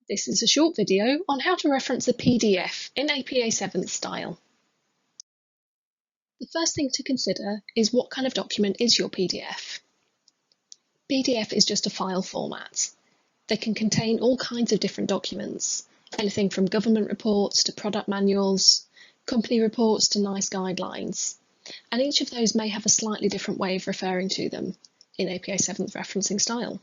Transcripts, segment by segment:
This is a short video on how to reference a PDF in APA 7th style. The first thing to consider is what kind of document is your PDF. PDF is just a file format. They can contain all kinds of different documents, anything from government reports to product manuals, company reports to NICE guidelines, and each of those may have a slightly different way of referring to them in APA 7th referencing style.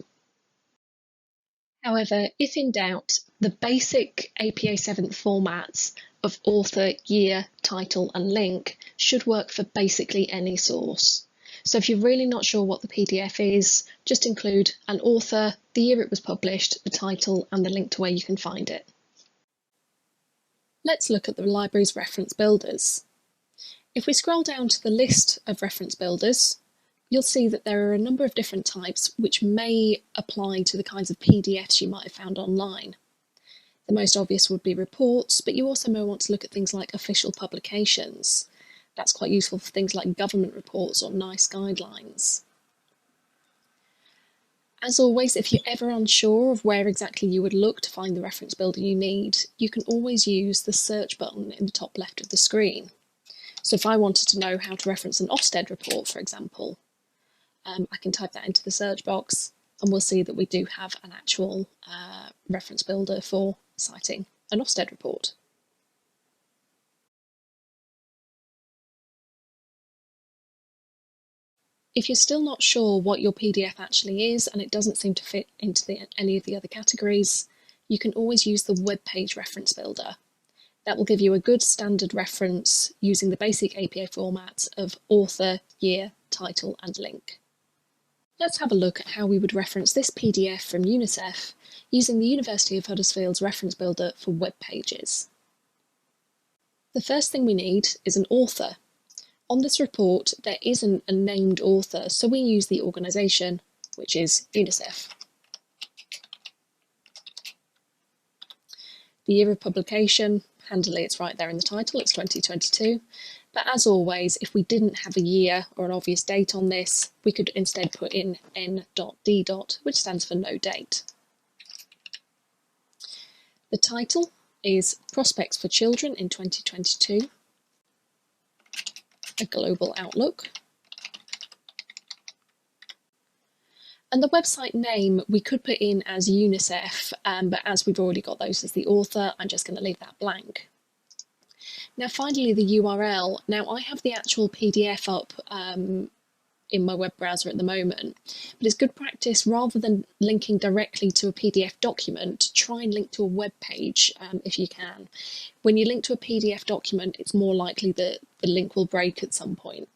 However, if in doubt, the basic APA 7th formats of author, year, title and link should work for basically any source. So if you're really not sure what the PDF is, just include an author, the year it was published, the title and the link to where you can find it. Let's look at the library's reference builders. If we scroll down to the list of reference builders, you'll see that there are a number of different types which may apply to the kinds of PDFs you might have found online. The most obvious would be reports, but you also may want to look at things like official publications. That's quite useful for things like government reports or NICE guidelines. As always, if you're ever unsure of where exactly you would look to find the reference builder you need, you can always use the search button in the top left of the screen. So if I wanted to know how to reference an Ofsted report, for example, I can type that into the search box and we'll see that we do have an actual reference builder for citing an Ofsted report. If you're still not sure what your PDF actually is and it doesn't seem to fit into any of the other categories, you can always use the web page reference builder. That will give you a good standard reference using the basic APA formats of author, year, title and link. Let's have a look at how we would reference this PDF from UNICEF using the University of Huddersfield's reference builder for web pages. The first thing we need is an author. On this report, there isn't a named author, so we use the organisation, which is UNICEF. The year of publication, handily it's right there in the title, it's 2022. But as always, if we didn't have a year or an obvious date on this, we could instead put in N.D., which stands for no date. The title is Prospects for Children in 2022, a global outlook. And the website name we could put in as UNICEF, but as we've already got those as the author, I'm just going to leave that blank. Now finally the URL. Now I have the actual PDF up in my web browser at the moment, but it's good practice rather than linking directly to a PDF document, try and link to a web page if you can. When you link to a PDF document, it's more likely that the link will break at some point.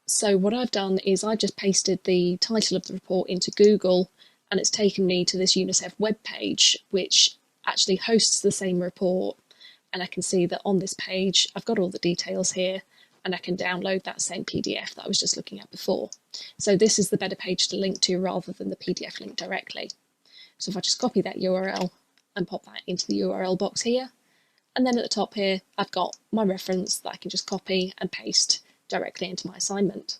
So what I've done is I've just pasted the title of the report into Google and it's taken me to this UNICEF web page, which actually hosts the same report. And I can see that on this page, I've got all the details here and I can download that same PDF that I was just looking at before. So this is the better page to link to rather than the PDF link directly. So if I just copy that URL and pop that into the URL box here, and then at the top here, I've got my reference that I can just copy and paste directly into my assignment.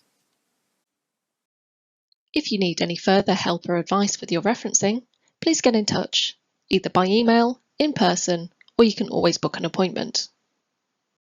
If you need any further help or advice with your referencing, please get in touch, either by email, in person, or you can always book an appointment.